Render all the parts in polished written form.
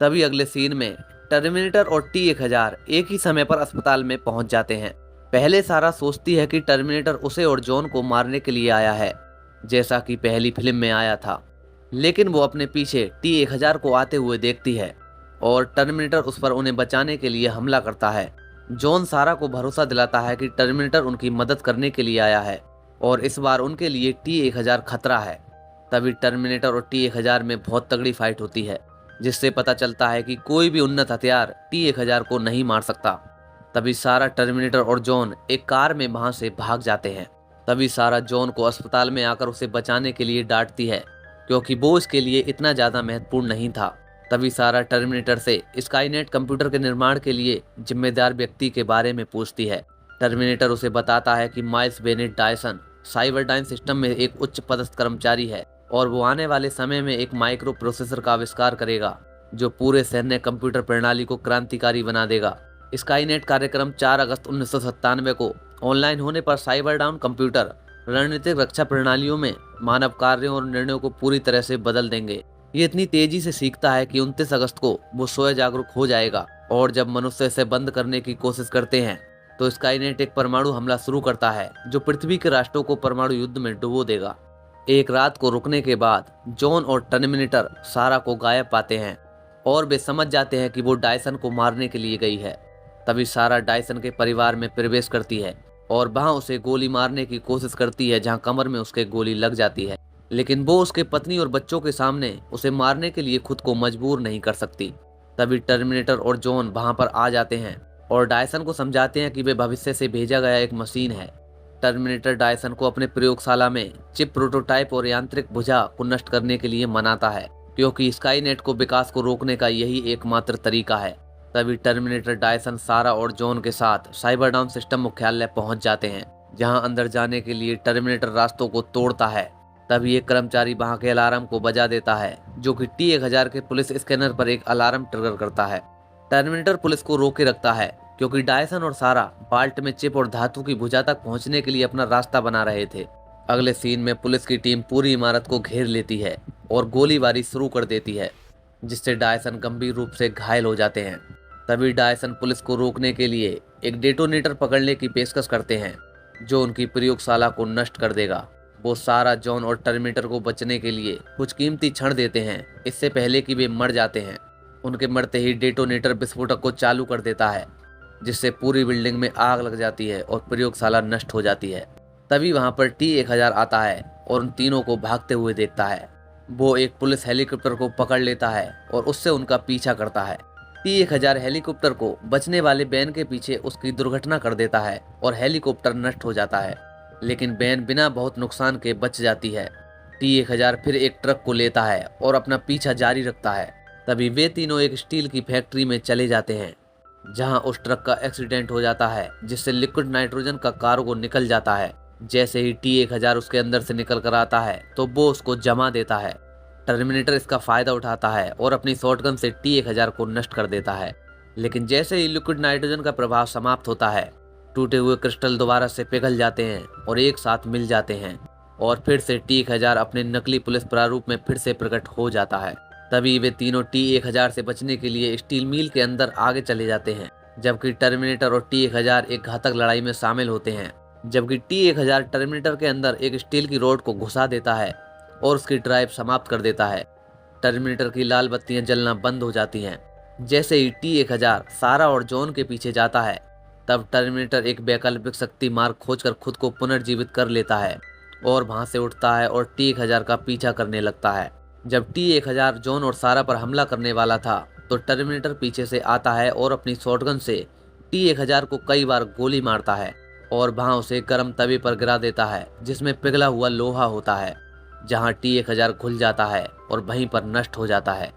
तभी अगले सीन में टर्मिनेटर और T-1000 एक ही समय पर अस्पताल में पहुंच जाते हैं। पहले सारा सोचती है कि टर्मिनेटर उसे और जॉन को मारने के लिए आया है, जैसा कि पहली फिल्म में आया था। लेकिन वो अपने पीछे T-1000 को आते हुए देखती है और टर्मिनेटर उस पर उन्हें बचाने के लिए हमला करता है। जॉन सारा को भरोसा दिलाता है कि टर्मिनेटर उनकी मदद करने के लिए आया है और इस बार उनके लिए T-1000 खतरा है। तभी टर्मिनेटर और T-1000 में बहुत तगड़ी फाइट होती है, जिससे पता चलता है कि कोई भी उन्नत हथियार T-1000 को नहीं मार सकता। तभी सारा, टर्मिनेटर और जॉन एक कार में वहां से भाग जाते हैं। तभी सारा जॉन को अस्पताल में आकर उसे बचाने के लिए डांटती है, क्योंकि वो इसके लिए इतना ज्यादा महत्वपूर्ण नहीं था। तभी सारा टर्मिनेटर से स्काईनेट कंप्यूटर के निर्माण के लिए जिम्मेदार व्यक्ति के बारे में पूछती है। टर्मिनेटर उसे बताता है कि miles Bennett Dyson Cyberdyne system में एक उच्च पदस्थ कर्मचारी है और वो आने वाले समय में एक माइक्रो प्रोसेसर का आविष्कार करेगा जो पूरे सैन्य कंप्यूटर प्रणाली को क्रांतिकारी बना देगा। स्काईनेट कार्यक्रम 4 अगस्त 1997 को ऑनलाइन होने पर साइबरडाउन कंप्यूटर रणनीतिक रक्षा प्रणालियों में मानव कार्यों और निर्णयों को पूरी तरह से बदल देंगे। ये इतनी तेजी से सीखता है कि 29 अगस्त को वो स्वयं जागरूक हो जाएगा और जब मनुष्य इसे बंद करने की कोशिश करते हैं तो स्काईनेट एक परमाणु हमला शुरू करता है जो पृथ्वी के राष्ट्रों को परमाणु युद्ध में डुबो देगा। एक रात को रुकने के बाद जॉन और टर्मिनेटर सारा को गायब पाते हैं और वे समझ जाते हैं कि वो डायसन को मारने के लिए गई है। तभी सारा डायसन के परिवार में प्रवेश करती है और वहां उसे गोली मारने की कोशिश करती है, जहां कमर में उसके गोली लग जाती है। लेकिन वो उसके पत्नी और बच्चों के सामने उसे मारने के लिए खुद को मजबूर नहीं कर सकती। तभी टर्मिनेटर और जॉन वहां पर आ जाते हैं और डायसन को समझाते हैं कि वे भविष्य से भेजा गया एक मशीन है। टर्मिनेटर डायसन को अपने प्रयोगशाला में चिप प्रोटोटाइप और यांत्रिक भुजा को नष्ट करने के लिए मनाता है, क्योंकि स्काईनेट को विकास को रोकने का यही एकमात्र तरीका है। तभी टर्मिनेटर डायसन सारा और जॉन के साथ साइबरडाउन सिस्टम मुख्यालय पहुंच जाते हैं, जहां अंदर जाने के लिए टर्मिनेटर रास्तों को तोड़ता है। तभी एक कर्मचारी वहां के अलार्म को बजा देता है, जो कि T-1000 के पुलिस स्कैनर पर एक अलार्म ट्रिगर करता है। टर्मिनेटर पुलिस को रोके रखता है, क्योंकि डायसन और सारा बाल्ट में चिप और धातु की भुजा तक पहुंचने के लिए अपना रास्ता बना रहे थे। अगले सीन में पुलिस की टीम पूरी इमारत को घेर लेती है और गोलीबारी शुरू कर देती है, जिससे डायसन गंभीर रूप से घायल हो जाते हैं। तभी डायसन पुलिस को रोकने के लिए एक डेटोनेटर पकड़ने की पेशकश करते हैं, जो उनकी प्रयोगशाला को नष्ट कर देगा। वो सारा, जॉन और टर्मिनेटर को बचने के लिए कुछ कीमती क्षण देते हैं, इससे पहले कि वे मर जाते हैं। उनके मरते ही डेटोनेटर विस्फोटक को चालू कर देता है, जिससे पूरी बिल्डिंग में आग लग जाती है और प्रयोगशाला नष्ट हो जाती है। तभी वहां पर T-1000 आता है और उन तीनों को भागते हुए देखता है। वो एक पुलिस हेलीकॉप्टर को पकड़ लेता है और उससे उनका पीछा करता है। T-1000 हेलीकॉप्टर को बचने वाले बैन के पीछे उसकी दुर्घटना कर देता है और हेलीकॉप्टर नष्ट हो जाता है, लेकिन बैन बिना बहुत नुकसान के बच जाती है। T-1000 फिर एक ट्रक को लेता है और अपना पीछा जारी रखता है। तभी वे तीनों एक स्टील की फैक्ट्री में चले जाते हैं, जहां उस ट्रक का एक्सीडेंट हो जाता है, जिससे लिक्विड नाइट्रोजन का कार्गो निकल जाता है। जैसे ही T-1000 उसके अंदर से निकल कर आता है तो वो उसको जमा देता है। टर्मिनेटर इसका फायदा उठाता है और अपनी शॉटगन से T-1000 को नष्ट कर देता है। लेकिन जैसे ही लिक्विड नाइट्रोजन का प्रभाव समाप्त होता है, टूटे हुए क्रिस्टल दोबारा से पिघल जाते हैं और एक साथ मिल जाते हैं और फिर से T-1000 अपने नकली पुलिस प्रारूप में फिर से प्रकट हो जाता है। तभी वे तीनों T-1000 से बचने के लिए स्टील मिल के अंदर आगे चले जाते हैं, जबकि टर्मिनेटर और T-1000 एक घातक लड़ाई में शामिल होते हैं। जबकि T-1000 टर्मिनेटर के अंदर एक स्टील की रॉड को घुसा देता है और उसकी ड्राइव समाप्त कर देता है। टर्मिनेटर की लाल बत्तियां जलना बंद हो जाती हैं। जैसे ही T-1000 सारा और जॉन के पीछे जाता है, तब टर्मिनेटर एक वैकल्पिक शक्ति मार्ग खोजकर खुद को पुनर्जीवित कर लेता है और वहां से उठता है और T-1000 का पीछा करने लगता है। जब T-1000 जॉन और सारा पर हमला करने वाला था, तो टर्मिनेटर पीछे से आता है और अपनी शॉटगन से T-1000 को कई बार गोली मारता है और वहां उसे गर्म तवे पर गिरा देता है, जिसमें पिघला हुआ लोहा होता है, जहां T-1000 घुल जाता है और वहीं पर नष्ट हो जाता है।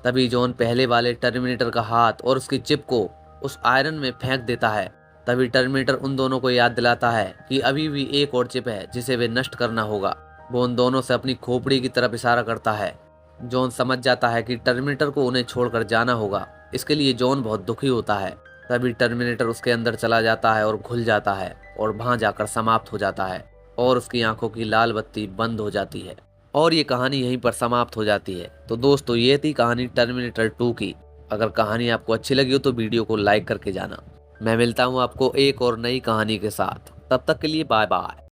तभी जॉन पहले वाले टर्मिनेटर का हाथ और उसकी चिप को उस आयरन में फेंक देता है। तभी टर्मिनेटर उन दोनों को याद दिलाता है कि अभी भी एक और चिप है जिसे वे नष्ट करना होगा। वो उन दोनों से अपनी खोपड़ी की तरफ इशारा करता है। जॉन समझ जाता है कि टर्मिनेटर को उन्हें छोड़कर जाना होगा। इसके लिए जॉन बहुत दुखी होता है। तभी टर्मिनेटर उसके अंदर चला जाता है और घुल जाता है और वहां जाकर समाप्त हो जाता है और उसकी आंखों की लाल बत्ती बंद हो जाती है और ये कहानी यहीं पर समाप्त हो जाती है। तो दोस्तों, ये थी कहानी टर्मिनेटर 2 की। अगर कहानी आपको अच्छी लगी हो तो वीडियो को लाइक करके जाना। मैं मिलता हूँ आपको एक और नई कहानी के साथ, तब तक के लिए बाय बाय।